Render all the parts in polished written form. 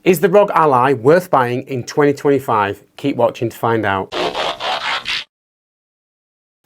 Is the Rog Ally worth buying in 2025? Keep watching to find out.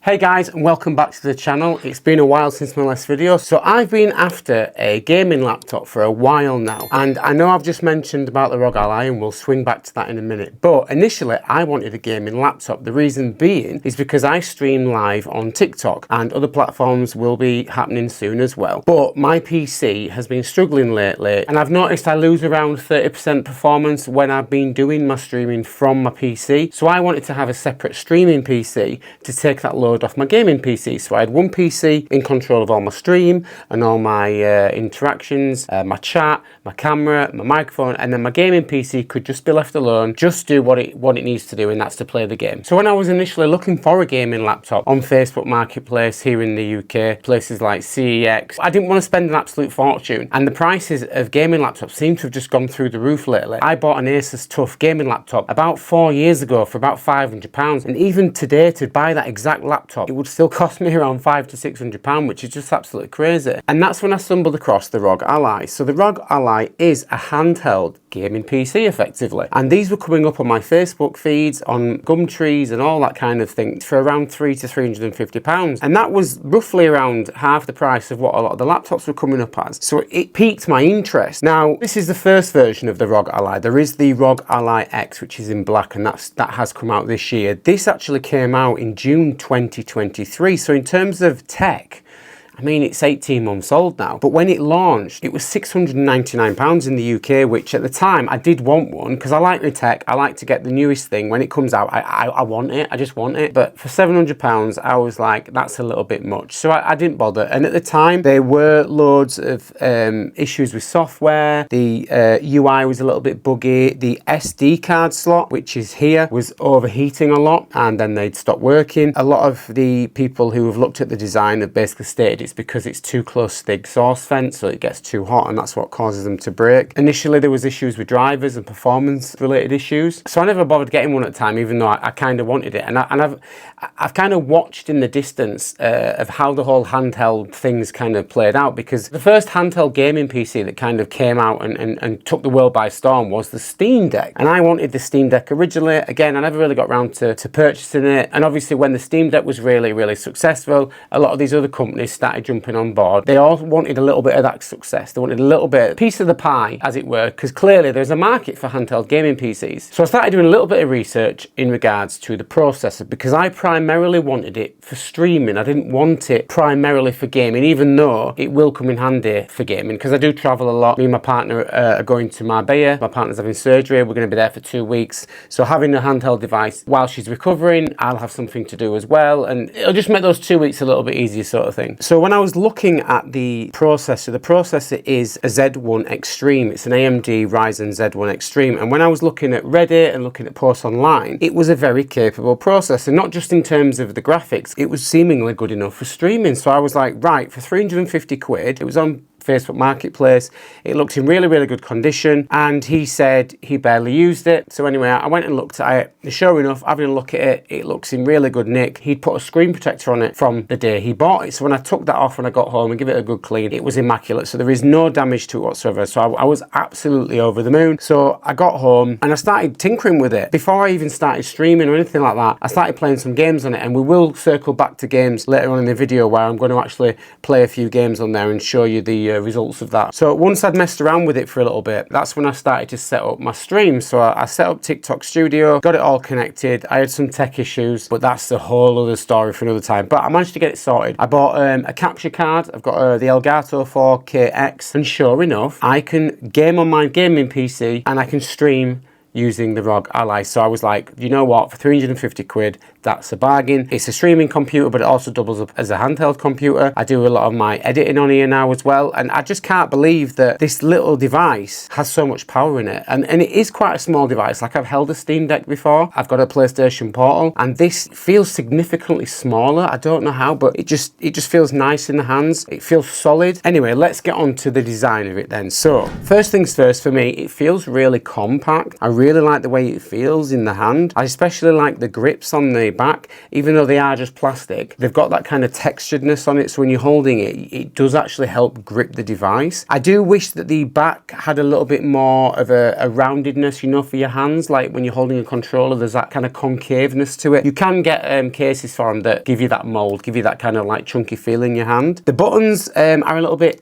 Hey guys, and welcome back to the channel. It's been a while since my last video. So I've been after a gaming laptop for a while now. And I know I've just mentioned about the Rog Ally and we'll swing back to that in a minute. But initially I wanted a gaming laptop. The reason being is because I stream live on TikTok and other platforms will be happening soon as well. But my PC has been struggling lately and I've noticed I lose around 30% performance when I've been doing my streaming from my PC. So I wanted to have a separate streaming PC to take that load off my gaming PC. So I had one PC in control of all my stream and all my interactions, my chat, my camera, my microphone, and then my gaming PC could just be left alone, just do what it needs to do, and that's to play the game. So when I was initially looking for a gaming laptop on Facebook Marketplace here in the UK, places like CEX, I didn't want to spend an absolute fortune, and the prices of gaming laptops seem to have just gone through the roof lately. I bought an Asus TUF gaming laptop about 4 years ago for about £500, and even today to buy that exact laptop, it would still cost me around £500 to £600, which is just absolutely crazy. And that's when I stumbled across the Rog Ally. So the Rog Ally is a handheld gaming PC effectively, and these were coming up on my Facebook feeds, on Gumtrees and all that kind of thing for around £300 to £350, and that was roughly around half the price of what a lot of the laptops were coming up as. So it piqued my interest. Now this is the first version of the Rog Ally. There is the Rog Ally X, which is in black, and that has come out this year. This actually came out in June 2023. So in terms of tech, I mean, it's 18 months old now, but when it launched, it was £699 in the UK, which at the time I did want one because I like the tech. I like to get the newest thing when it comes out. I want it. I just want it. But for £700, I was like, that's a little bit much. So I didn't bother. And at the time, there were loads of issues with software. The UI was a little bit buggy. The SD card slot, which is here, was overheating a lot, and then they'd stop working. A lot of the people who have looked at the design have basically stated it's because it's too close to the exhaust vent, so it gets too hot, and that's what causes them to break. Initially there was issues with drivers and performance related issues, so I never bothered getting one at the time, even though I kind of wanted it. And I've kind of watched in the distance of how the whole handheld things kind of played out, because the first handheld gaming PC that kind of came out and took the world by storm was the Steam Deck, and I wanted the Steam Deck originally. Again, I never really got around to purchasing it, and obviously when the Steam Deck was really successful, a lot of these other companies started jumping on board. They all wanted a little bit of that success. They wanted a little bit, piece of the pie, as it were, because clearly there's a market for handheld gaming PCs. So I started doing a little bit of research in regards to the processor, because I primarily wanted it for streaming. I didn't want it primarily for gaming, even though it will come in handy for gaming, because I do travel a lot. Me and my partner are going to Marbella. My partner's having surgery. We're going to be there for 2 weeks. So having a handheld device while she's recovering, I'll have something to do as well, and it'll just make those 2 weeks a little bit easier, sort of thing. So when I was looking at the processor is a Z1 Extreme. It's an AMD Ryzen Z1 Extreme, and when I was looking at Reddit and looking at posts online, it was a very capable processor, not just in terms of the graphics, it was seemingly good enough for streaming. So I was like, right, for 350 quid, it was on Facebook Marketplace, it looked in really good condition, and he said he barely used it. So anyway, I went and looked at it, and sure enough, having a look at it looks in really good nick. He'd put a screen protector on it from the day he bought it, so when I took that off when I got home and give it a good clean, it was immaculate, so there is no damage to it whatsoever. So I was absolutely over the moon. So I got home and I started tinkering with it. Before I even started streaming or anything like that, I started playing some games on it, and we will circle back to games later on in the video where I'm going to actually play a few games on there and show you the results of that. So once I'd messed around with it for a little bit, that's when I started to set up my stream. So I set up TikTok Studio, got it all connected. I had some tech issues, but that's a whole other story for another time. But I managed to get it sorted. I bought a capture card. I've got the Elgato 4KX, and sure enough, I can game on my gaming PC and I can stream using the Rog Ally. So I was like, you know what, for 350 quid, that's a bargain. It's a streaming computer, but it also doubles up as a handheld computer. I do a lot of my editing on here now as well, and I just can't believe that this little device has so much power in it. And it is quite a small device. Like, I've held a Steam Deck before, I've got a PlayStation Portal, and this feels significantly smaller. I don't know how, but it just feels nice in the hands. It feels solid. Anyway, let's get on to the design of it then. So first things first, for me, it feels really compact. I really like the way it feels in the hand. I especially like the grips on the back. Even though they are just plastic, they've got that kind of texturedness on it, so when you're holding it, it does actually help grip the device. I do wish that the back had a little bit more of a roundedness, you know, for your hands. Like when you're holding a controller, there's that kind of concaveness to it. You can get cases for them that give you that mold, give you that kind of like chunky feel in your hand. The buttons are a little bit,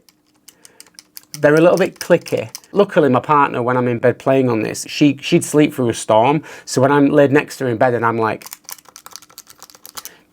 they're a little bit clicky. Luckily, my partner, when I'm in bed playing on this, she'd sleep through a storm. So when I'm laid next to her in bed and I'm like,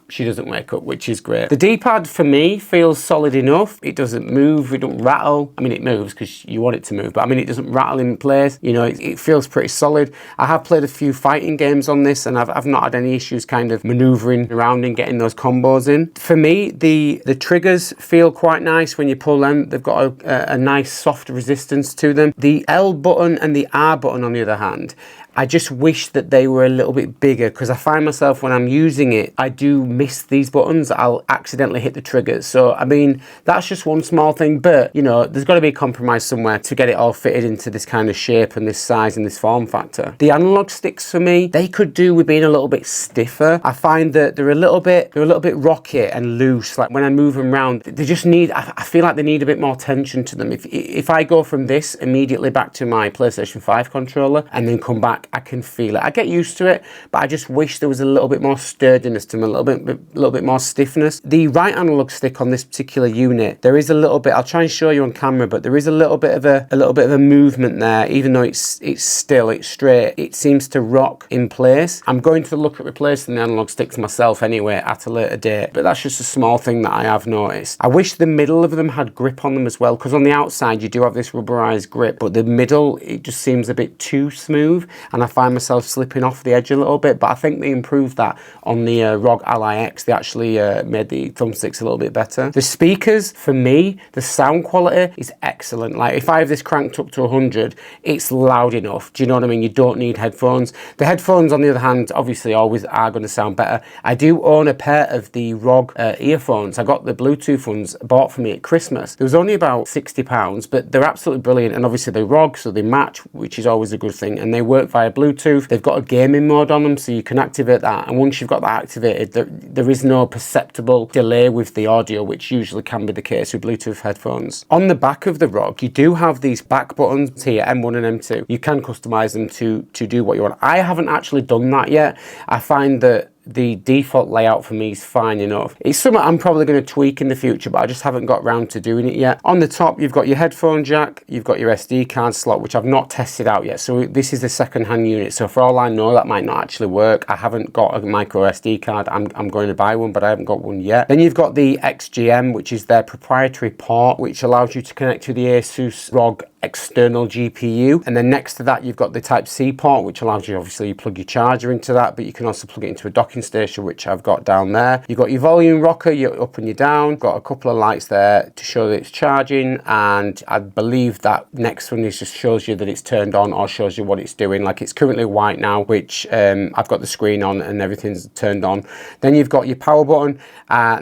she doesn't wake up, which is great. The D-pad for me feels solid enough. It doesn't move, it don't rattle. I mean, it moves because you want it to move, but I mean, it doesn't rattle in place. You know, it feels pretty solid. I have played a few fighting games on this and I've not had any issues kind of maneuvering around and getting those combos in. For me, the triggers feel quite nice when you pull them. They've got a nice soft resistance to them. The L button and the R button, on the other hand, I just wish that they were a little bit bigger, because I find myself when I'm using it, I do miss these buttons. I'll accidentally hit the triggers. So, I mean, that's just one small thing, but, you know, there's got to be a compromise somewhere to get it all fitted into this kind of shape and this size and this form factor. The analog sticks for me, they could do with being a little bit stiffer. I find that they're a little bit rocky and loose. Like when I move them around, they just need, I feel like they need a bit more tension to them. If I go from this immediately back to my PlayStation 5 controller and then come back, I can feel it. I get used to it, but I just wish there was a little bit more sturdiness to them, a little bit more stiffness. The right analog stick on this particular unit, there is a little bit, I'll try and show you on camera, but there is a little bit of a movement there. Even though it's still, it's straight, it seems to rock in place. I'm going to look at replacing the analog sticks myself anyway at a later date, but that's just a small thing that I have noticed. I wish the middle of them had grip on them as well, because on the outside you do have this rubberized grip, but the middle, it just seems a bit too smooth, and I find myself slipping off the edge a little bit. But I think they improved that on the Rog Ally X. They actually made the thumbsticks a little bit better. The speakers, for me, the sound quality is excellent. Like if I have this cranked up to 100, it's loud enough. Do you know what I mean? You don't need headphones. The headphones, on the other hand, obviously always are going to sound better. I do own a pair of the Rog earphones. I got the Bluetooth ones bought for me at Christmas. There was only about £60, but they're absolutely brilliant. And obviously they Rog, so they match, which is always a good thing. And they work via Bluetooth. They've got a gaming mode on them, so you can activate that. And once you've got that activated, there is no perceptible delay with the audio, which usually can be the case with Bluetooth headphones. On the back of the Rog, you do have these back buttons here, M1 and M2. You can customize them to do what you want. I haven't actually done that yet. I find that the default layout for me is fine enough. It's something I'm probably going to tweak in the future, but I just haven't got around to doing it yet. On the top, you've got your headphone jack, you've got your SD card slot, which I've not tested out yet. So this is the second-hand unit. So for all I know, that might not actually work. I haven't got a micro SD card. I'm going to buy one, but I haven't got one yet. Then you've got the XGM, which is their proprietary port, which allows you to connect to the Asus ROG external GPU. And then next to that, you've got the Type-C port, which allows you, obviously, you plug your charger into that, but you can also plug it into a docking station, which I've got down there. You've got your volume rocker, your up and your down. Got a couple of lights there to show that it's charging, and I believe that next one is just shows you that it's turned on, or shows you what it's doing. Like it's currently white now, which I've got the screen on and everything's turned on. Then you've got your power button.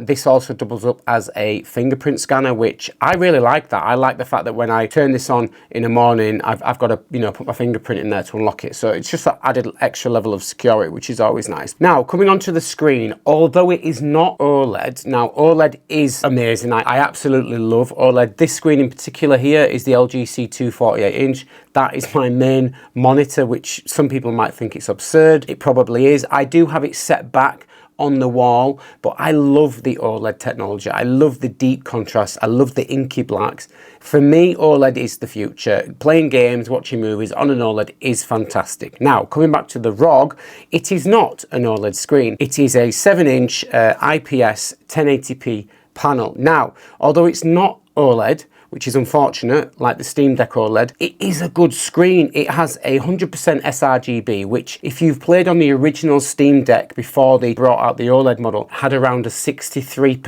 This also doubles up as a fingerprint scanner, which I really like that. I like the fact that when I turn this on in the morning, I've got to, you know, put my fingerprint in there to unlock it. So it's just that added extra level of security, which is always nice. Now, coming onto the screen, although it is not OLED, now OLED is amazing. I absolutely love OLED. This screen in particular here is the LG C2 48-inch. That is my main monitor, which some people might think it's absurd. It probably is. I do have it set back on the wall, but I love the OLED technology. I love the deep contrast. I love the inky blacks. For me, OLED is the future. Playing games, watching movies on an OLED is fantastic. Now, coming back to the ROG, it is not an OLED screen. It is a 7-inch IPS 1080p panel. Now, although it's not OLED, which is unfortunate, like the Steam Deck OLED, it is a good screen. It has a 100% sRGB, which if you've played on the original Steam Deck before they brought out the OLED model, had around a 63%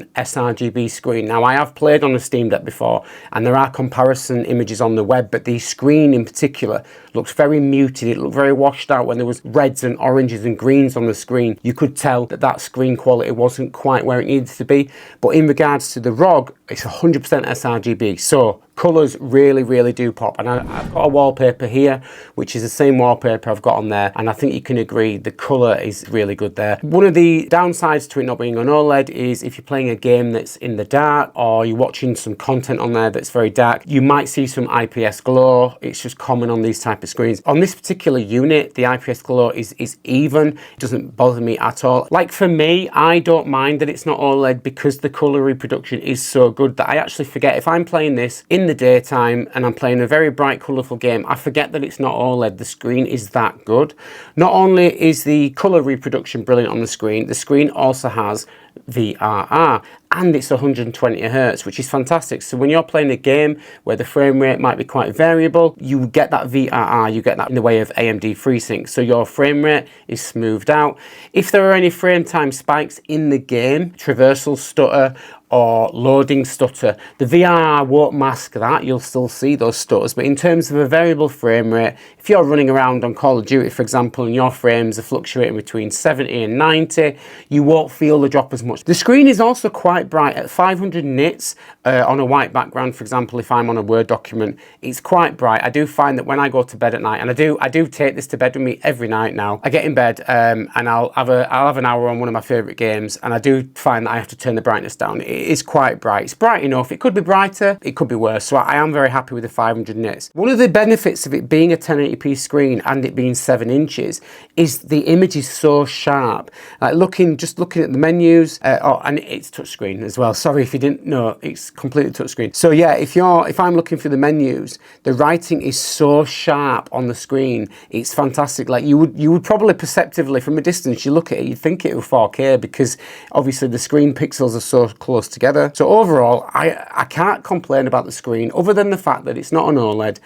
sRGB screen. Now, I have played on a Steam Deck before, and there are comparison images on the web, but the screen in particular looks very muted. It looked very washed out. When there was reds and oranges and greens on the screen, you could tell that that screen quality wasn't quite where it needed to be. But in regards to the ROG, it's 100% sRGB. So Colours really do pop, and I've got a wallpaper here which is the same wallpaper I've got on there, and I think you can agree the colour is really good there. One of the downsides to it not being on OLED is if you're playing a game that's in the dark or you're watching some content on there that's very dark, you might see some IPS glow. It's just common on these type of screens. On this particular unit, the IPS glow is even. It doesn't bother me at all. Like for me, I don't mind that it's not OLED because the colour reproduction is so good that I actually forget if I'm playing this in the daytime and I'm playing a very bright colourful game, I forget that it's not OLED. The screen is that good. Not only is the colour reproduction brilliant on the screen also has VRR, and it's 120 Hz, which is fantastic. So when you're playing a game where the frame rate might be quite variable, you get that VRR, you get that in the way of AMD FreeSync, so your frame rate is smoothed out. If there are any frame time spikes in the game, traversal stutter or loading stutter, the VRR won't mask that. You'll still see those stutters, but in terms of a variable frame rate, if you're running around on Call of Duty, for example, and your frames are fluctuating between 70 and 90, you won't feel the drop as much. The screen is also quite bright at 500 nits on a white background. For example, if I'm on a Word document, it's quite bright. I do find that when I go to bed at night, and I do take this to bed with me every night now. I get in bed and I'll have an hour on one of my favourite games, and I do find that I have to turn the brightness down. It is quite bright. It's bright enough. It could be brighter, it could be worse. So I am very happy with the 500 nits. One of the benefits of it being a 1080p screen and it being 7 inches is the image is so sharp. Like just looking at the menus, and it's touchscreen as well. Sorry if you didn't know, it's completely touchscreen. So yeah, if I'm looking through the menus, the writing is so sharp on the screen. It's fantastic. Like you would probably perceptively from a distance, you look at it, you'd think it was 4K because obviously the screen pixels are so close together. So overall, I can't complain about the screen other than the fact that it's not an OLED.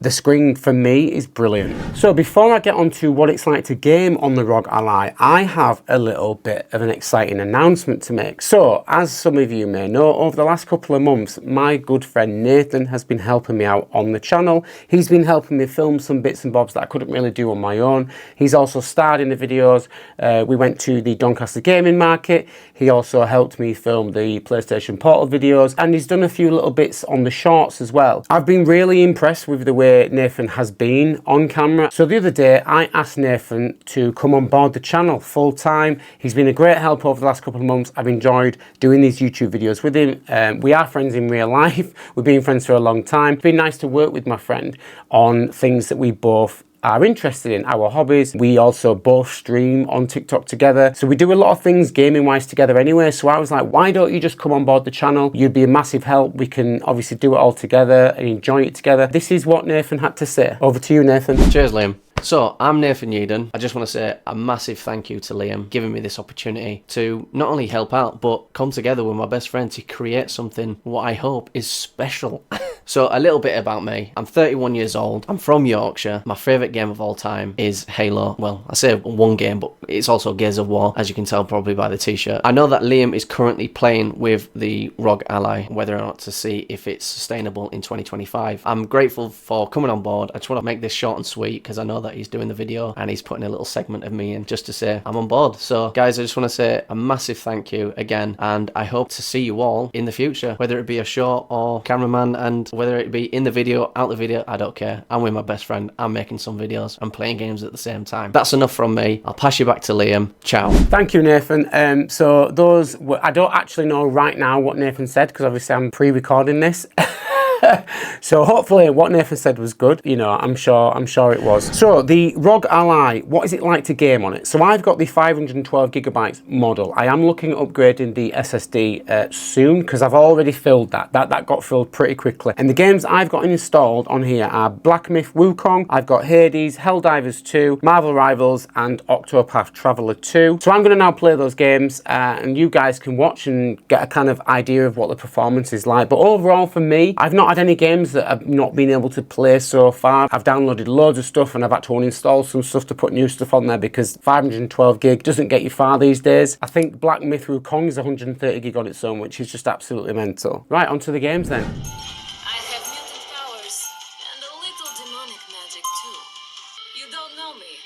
The screen for me is brilliant. So before I get on to what it's like to game on the Rog Ally, I have a little bit of an exciting announcement to make. So as some of you may know, over the last couple of months, my good friend Nathan has been helping me out on the channel. He's been helping me film some bits and bobs that I couldn't really do on my own. He's also starred in the videos. We went to the Doncaster Gaming Market. He also helped me film the PlayStation Portal videos, and he's done a few little bits on the shorts as well. I've been really impressed with the way Nathan has been on camera. So the other day I asked Nathan to come on board the channel full time. He's been a great help over the last couple of months. I've enjoyed doing these YouTube videos with him. We are friends in real life. We've been friends for a long time. It's been nice to work with my friend on things that we both are interested in, our hobbies. We also both stream on TikTok together, so we do a lot of things gaming wise together anyway. So I was like, why don't you just come on board the channel? You'd be a massive help. We can obviously do it all together and enjoy it together. This is what Nathan had to say. Over to you, Nathan. Cheers, Liam. So, I'm Nathan Yeadon. I just want to say a massive thank you to Liam giving me this opportunity to not only help out, but come together with my best friend to create something what I hope is special. So, a little bit about me. I'm 31 years old. I'm from Yorkshire. My favourite game of all time is Halo. Well, I say one game, but it's also Gears of War, as you can tell probably by the t-shirt. I know that Liam is currently playing with the Rog Ally, whether or not to see if it's sustainable in 2025. I'm grateful for coming on board. I just want to make this short and sweet because I know that he's doing the video and he's putting a little segment of me in just to say I'm on board. So guys, I just want to say a massive thank you again, and I hope to see you all in the future, whether it be a short or cameraman, and whether it be in the video, out the video, I don't care. I'm with my best friend, I'm making some videos and playing games at the same time. That's enough from me. I'll pass you back to Liam. Ciao. Thank you, Nathan. So those I don't actually know right now what Nathan said because obviously I'm pre-recording this. So hopefully what Nathan said was good. You know, I'm sure it was. So the Rog Ally, what is it like to game on it? So I've got the 512GB model. I am looking at upgrading the SSD soon because I've already filled that. That got filled pretty quickly. And the games I've got installed on here are Black Myth Wukong, I've got Hades, Helldivers 2, Marvel Rivals, and Octopath Traveler 2. So I'm going to now play those games and you guys can watch and get a kind of idea of what the performance is like. But overall for me, I've not had any games that I've not been able to play so far. I've downloaded loads of stuff and I've had to uninstall some stuff to put new stuff on there because 512 gig doesn't get you far these days. I think Black Myth Wukong is 130 gig on its own, which is just absolutely mental. Right, onto the games then. I have mutant powers and a little demonic magic too. You don't know me.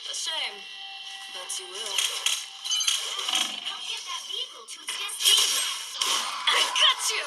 A shame, but you will. Don't get that vehicle to just I got you!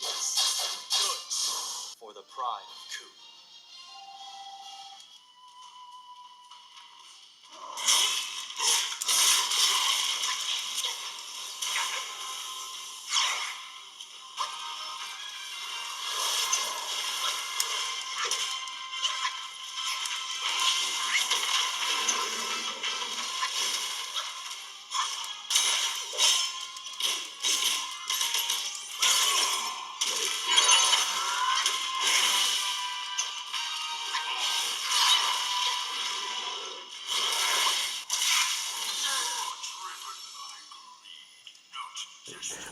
Good. For the pride of Ku.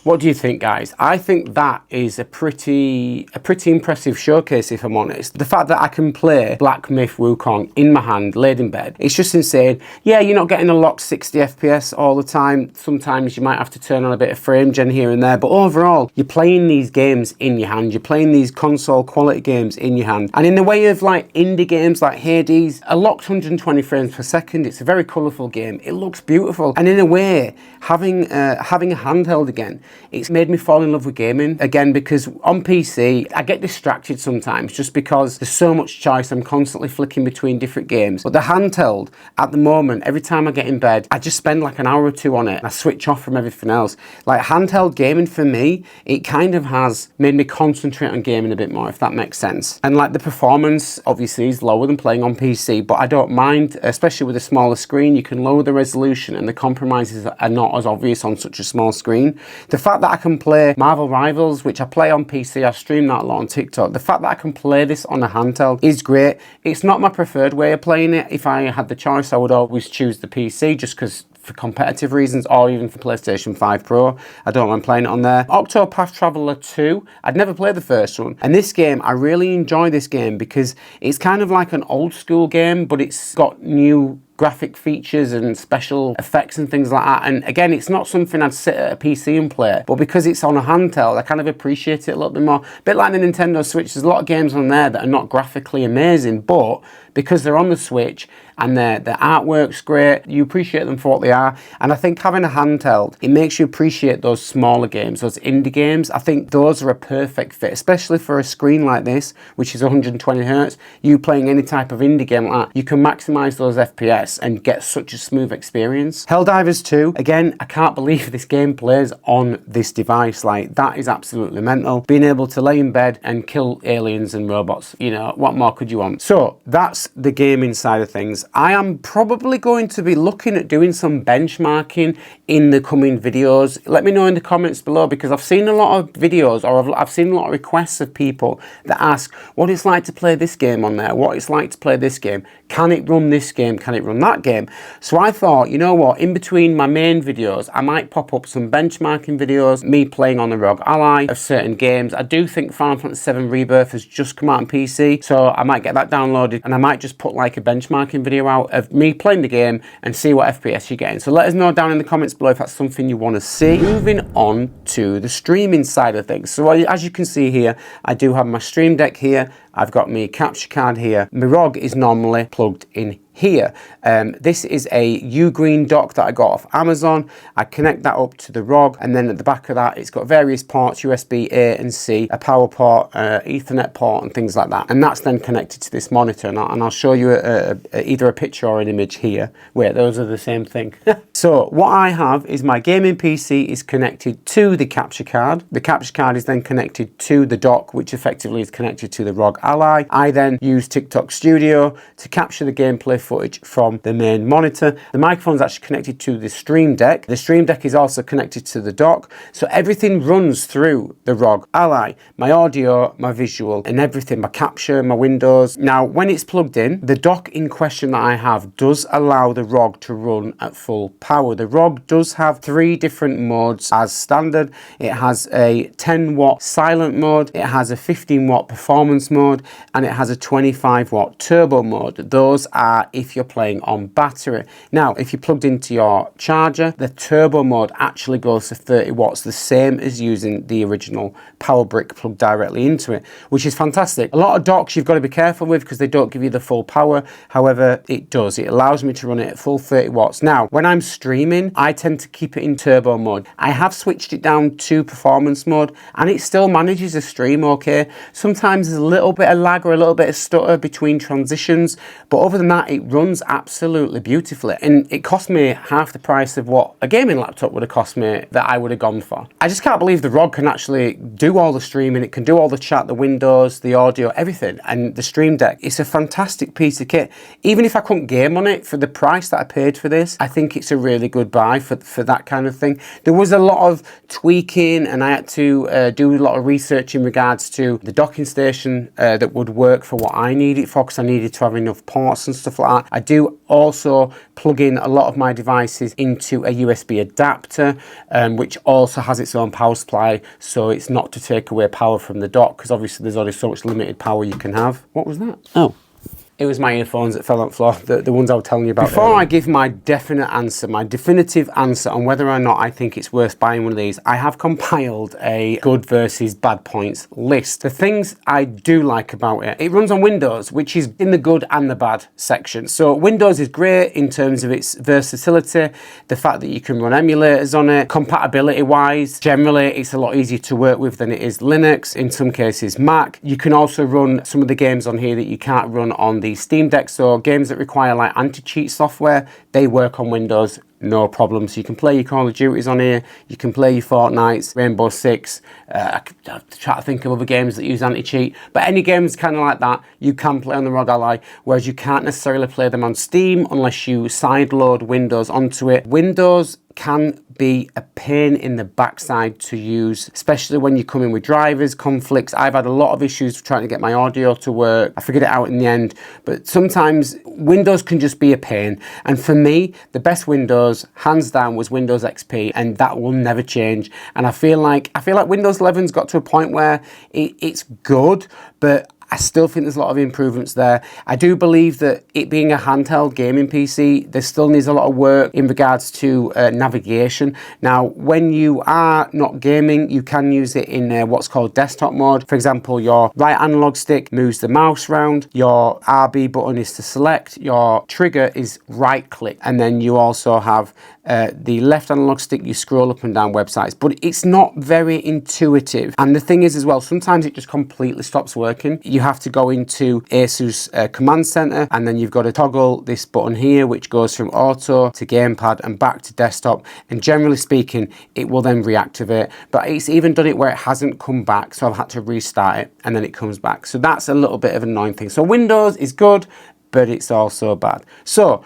What do you think, guys? I think that is a pretty impressive showcase, if I'm honest. The fact that I can play Black Myth Wukong in my hand, laid in bed, it's just insane. Yeah, you're not getting a locked 60 FPS all the time. Sometimes you might have to turn on a bit of frame gen here and there, but overall, you're playing these games in your hand. You're playing these console quality games in your hand. And in the way of like indie games like Hades, a locked 120 frames per second, it's a very colourful game. It looks beautiful. And in a way, having a handheld again, it's made me fall in love with gaming again, because on PC I get distracted sometimes just because there's so much choice. I'm constantly flicking between different games. But the handheld at the moment, every time I get in bed, I just spend like an hour or two on it. I switch off from everything else. Like handheld gaming for me, it kind of has made me concentrate on gaming a bit more, if that makes sense. And like the performance obviously is lower than playing on PC, but I don't mind, especially with a smaller screen. You can lower the resolution and the compromises are not as obvious on such a small screen. The fact that I can play Marvel Rivals, which I play on PC, I stream that a lot on TikTok. The fact that I can play this on a handheld is great. It's not my preferred way of playing it. If I had the choice, I would always choose the PC just because for competitive reasons, or even for PlayStation 5 Pro. I don't mind playing it on there. Octopath Traveler 2, I'd never played the first one. And this game, I really enjoy this game because it's kind of like an old school game, but it's got new graphic features and special effects and things like that. And again, it's not something I'd sit at a PC and play, but because it's on a handheld, I kind of appreciate it a little bit more. A bit like the Nintendo Switch, there's a lot of games on there that are not graphically amazing, but because they're on the Switch and the artwork's great, you appreciate them for what they are. And I think having a handheld, it makes you appreciate those smaller games, those indie games. I think those are a perfect fit, especially for a screen like this, which is 120 Hertz. You playing any type of indie game like that, you can maximize those FPS and get such a smooth experience. Helldivers 2, again, I can't believe this game plays on this device. Like, that is absolutely mental. Being able to lay in bed and kill aliens and robots, you know, what more could you want? So that's the gaming side of things. I am probably going to be looking at doing some benchmarking in the coming videos. Let me know in the comments below, because I've seen a lot of videos, or I've seen a lot of requests of people that ask what it's like to play this game on there, what it's like to play this game, can it run this game, can it run that game? So I thought, you know what, in between my main videos, I might pop up some benchmarking videos, me playing on the Rog Ally of certain games. I do think Final Fantasy VII Rebirth has just come out on PC, so I might get that downloaded and I might just put like a benchmarking video out of me playing the game and see what FPS you're getting. So let us know down in the comments below if that's something you want to see. Moving on to the streaming side of things. So as you can see here, I do have my Stream Deck here. I've got my capture card here. My ROG is normally plugged in here. This is a Ugreen dock that I got off Amazon. I connect that up to the ROG, and then at the back of that, it's got various ports, USB A and C, a power port, Ethernet port, and things like that. And that's then connected to this monitor. And I'll show you either a picture or an image here. Wait, those are the same thing. So what I have is my gaming PC is connected to the capture card. The capture card is then connected to the dock, which effectively is connected to the Rog Ally. I then use TikTok Studio to capture the gameplay footage from the main monitor. The microphone is actually connected to the Stream Deck. The Stream Deck is also connected to the dock. So everything runs through the Rog Ally. My audio, my visual, and everything, my capture, my windows. Now, when it's plugged in, the dock in question that I have does allow the ROG to run at full power. The ROG does have 3 different modes as standard. It has a 10 watt silent mode, it has a 15 watt performance mode, and it has a 25 watt turbo mode. Those are if you're playing on battery. Now, if you plugged into your charger, the turbo mode actually goes to 30 watts, the same as using the original power brick plugged directly into it, which is fantastic. A lot of docks you've got to be careful with because they don't give you the full power. However, it does. It allows me to run it at full 30 watts. Now, when I'm streaming, I tend to keep it in turbo mode. I have switched it down to performance mode and it still manages a stream okay. Sometimes there's a little bit of lag or a little bit of stutter between transitions, but other than that, it runs absolutely beautifully. And it cost me half the price of what a gaming laptop would have cost me that I would have gone for. I just can't believe the ROG can actually do all the streaming. It can do all the chat, the windows, the audio, everything. And the Stream Deck, it's a fantastic piece of kit. Even if I couldn't game on it for the price that I paid for this, I think it's a really good buy for that kind of thing. There was a lot of tweaking and I had to do a lot of research in regards to the docking station that would work for what I need it for, because I needed to have enough ports and stuff like that. I do also plug in a lot of my devices into a USB adapter, which also has its own power supply, so it's not to take away power from the dock, because obviously there's only so much limited power you can have. What was that? Oh. It was my earphones that fell on the floor, the ones I was telling you about. Before I give my definite answer, my definitive answer on whether or not I think it's worth buying one of these, I have compiled a good versus bad points list. The things I do like about it, it runs on Windows, which is in the good and the bad section. So Windows is great in terms of its versatility, the fact that you can run emulators on it, compatibility wise, generally it's a lot easier to work with than it is Linux, in some cases Mac. You can also run some of the games on here that you can't run on the Steam Deck, so games that require like anti-cheat software, they work on Windows, no problem. So you can play your Call of Duties on here, you can play your Fortnites, Rainbow Six, I try to think of other games that use anti-cheat, but any games kind of like that, you can play on the Rog Ally, whereas you can't necessarily play them on Steam unless you sideload Windows onto it. Windows can be a pain in the backside to use, especially when you come in with drivers, conflicts. I've had a lot of issues trying to get my audio to work. I figured it out in the end, but sometimes Windows can just be a pain. And for me, the best Windows, hands down, was Windows XP, and that will never change. And I feel like Windows 11's got to a point where it's good, but I still think there's a lot of improvements there. I do believe that it being a handheld gaming PC, there still needs a lot of work in regards to navigation. Now, when you are not gaming, you can use it in what's called desktop mode. For example, your right analog stick moves the mouse round, your RB button is to select, your trigger is right click, and then you also have the left analog stick, you scroll up and down websites, but it's not very intuitive. And the thing is as well, sometimes it just completely stops working. You have to go into Asus Command Center, and then you've got to toggle this button here, which goes from auto to gamepad and back to desktop. And generally speaking, it will then reactivate. But it's even done it where it hasn't come back, so I've had to restart it and then it comes back. So that's a little bit of an annoying thing. So Windows is good, but it's also bad. So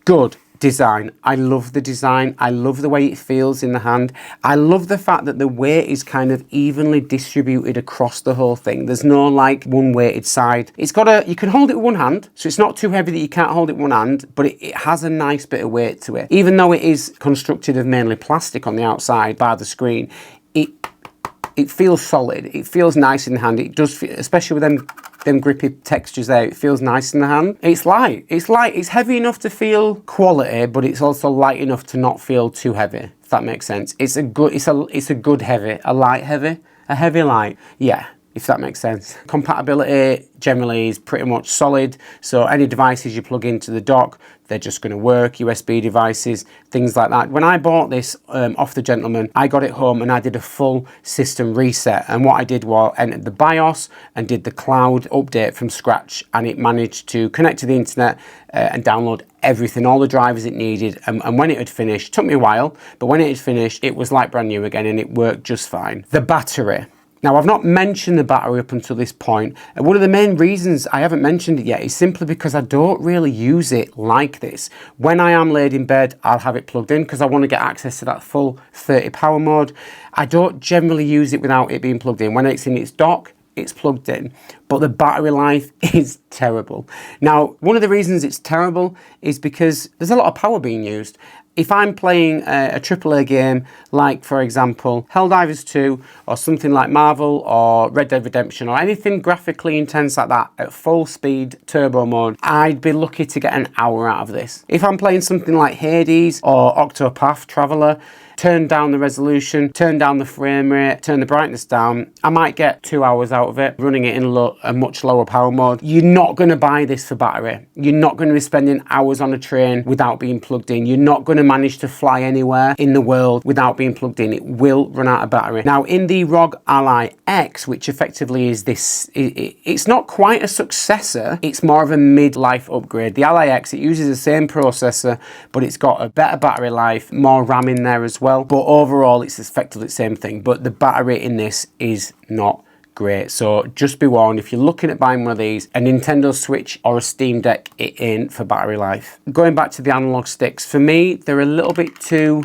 good. Design. I love the design. I love the way it feels in the hand. I love the fact that the weight is kind of evenly distributed across the whole thing. There's no like one weighted side. It's got you can hold it with one hand, so it's not too heavy that you can't hold it with one hand, but it has a nice bit of weight to it. Even though it is constructed of mainly plastic on the outside by the screen, it feels solid. It feels nice in the hand. It does feel, especially with them grippy textures there, it feels nice in the hand. It's light. It's light. It's heavy enough to feel quality, but it's also light enough to not feel too heavy, if that makes sense. It's a good heavy, a light heavy, a heavy light. Yeah, if that makes sense. Compatibility generally is pretty much solid, so any devices you plug into the dock, they're just going to work. USB devices, things like that. When I bought this off the gentleman, I got it home and I did a full system reset, and what I did was entered the BIOS and did the cloud update from scratch, and it managed to connect to the internet and download everything, all the drivers it needed, and when it had finished, took me a while, but when it had finished, it was like brand new again and it worked just fine. The battery. Now, I've not mentioned the battery up until this point, and one of the main reasons I haven't mentioned it yet is simply because I don't really use it like this. When I am laid in bed, I'll have it plugged in because I want to get access to that full 30 power mode. I don't generally use it without it being plugged in. When it's in its dock, it's plugged in, but the battery life is terrible. Now, one of the reasons it's terrible is because there's a lot of power being used, if I'm playing a AAA game, like for example Helldivers 2 or something like Marvel or Red Dead Redemption or anything graphically intense like that at full speed turbo mode, I'd be lucky to get an hour out of this. If I'm playing something like Hades or Octopath Traveler, turn down the resolution, turn down the frame rate, turn the brightness down, I might get 2 hours out of it running it in a much lower power mode. You're not going to buy this for battery. You're not going to be spending hours on a train without being plugged in. You're not going to manage to fly anywhere in the world without being plugged in. It will run out of battery. Now in the Rog Ally X, which effectively is this, it's not quite a successor, it's more of a mid-life upgrade. The Ally X, it uses the same processor, but it's got a better battery life, more RAM in there as well. But overall, it's effectively the same thing. But the battery in this is not great. So just be warned, if you're looking at buying one of these, a Nintendo Switch or a Steam Deck, it ain't for battery life. Going back to the analog sticks, for me, they're a little bit too,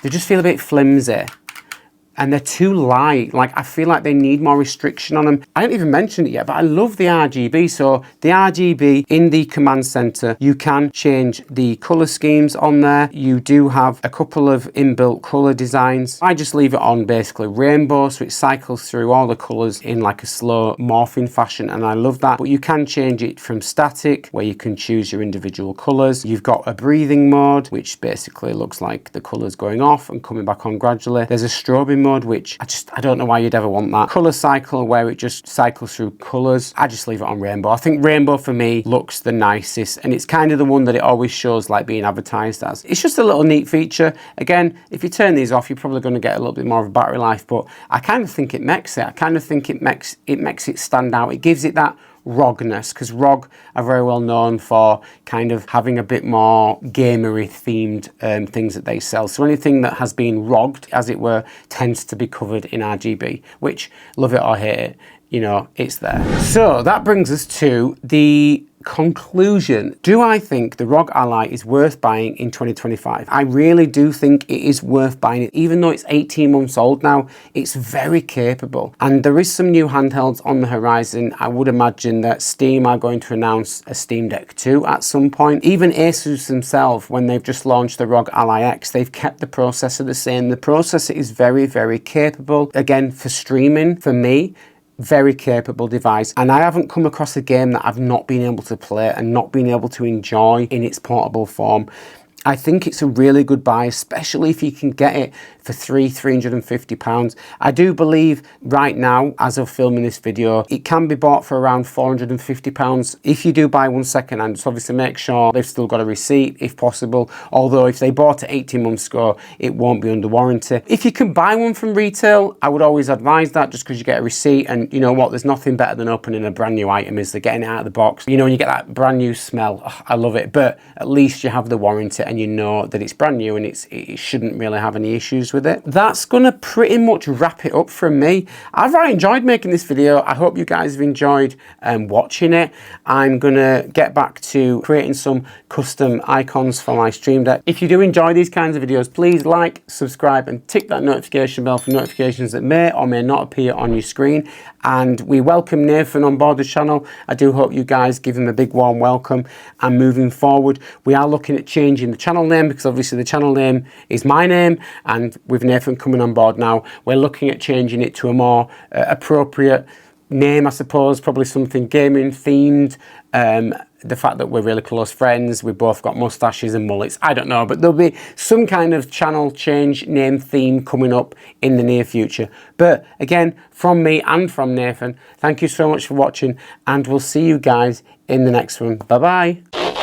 they just feel a bit flimsy. And they're too light. Like, I feel like they need more restriction on them. I haven't even mentioned it yet, but I love the RGB. So the RGB in the command center, you can change the color schemes on there. You do have a couple of inbuilt color designs. I just leave it on basically rainbow, so it cycles through all the colors in like a slow morphing fashion, and I love that. But you can change it from static, where you can choose your individual colors. You've got a breathing mode, which basically looks like the colors going off and coming back on gradually. There's a strobing mode, which I don't know why you'd ever want that. Color cycle, where it just cycles through colors. I just leave it on rainbow. I think rainbow for me looks the nicest, and it's kind of the one that it always shows like being advertised as. It's just a little neat feature. Again, if you turn these off, you're probably going to get a little bit more of a battery life, but I kind of think it makes it. I kind of think it makes it stand out. It gives it that Rogness, because Rog are very well known for kind of having a bit more gamery themed things that they sell. So anything that has been rogged, as it were, tends to be covered in RGB, which, love it or hate it, you know, it's there. So that brings us to the conclusion. Do I think the Rog Ally is worth buying in 2025? I really do think it is worth buying it. Even though it's 18 months old now, it's very capable. And there is some new handhelds on the horizon. I would imagine that Steam are going to announce a Steam Deck 2 at some point. Even Asus themselves, when they've just launched the Rog Ally X, they've kept the processor the same. The processor is very, very capable. Again, for streaming, for me, very capable device, and I haven't come across a game that I've not been able to play and not been able to enjoy in its portable form. I think it's a really good buy, especially if you can get it for £350. I do believe right now, as of filming this video, it can be bought for around £450. If you do buy one second hand, just obviously make sure they've still got a receipt if possible. Although if they bought it 18 months ago, it won't be under warranty. If you can buy one from retail, I would always advise that, just because you get a receipt, and you know what, there's nothing better than opening a brand new item, is they're getting it out of the box. You know, when you get that brand new smell, oh, I love it. But at least you have the warranty and you know that it's brand new and it shouldn't really have any issues with it. That's gonna pretty much wrap it up from me. I've really enjoyed making this video. I hope you guys have enjoyed watching it. I'm gonna get back to creating some custom icons for my Stream Deck. If you do enjoy these kinds of videos, please like, subscribe, and tick that notification bell for notifications that may or may not appear on your screen. And we welcome Nathan on board the channel. I do hope you guys give him a big warm welcome. And moving forward, we are looking at changing the channel name, because obviously the channel name is my name, and with Nathan coming on board now, we're looking at changing it to a more appropriate name, I suppose, probably something gaming themed. The fact that we're really close friends, we both got mustaches and mullets, I don't know, but there'll be some kind of channel change name theme coming up in the near future. But again, from me and from Nathan, thank you so much for watching, and we'll see you guys in the next one. Bye bye.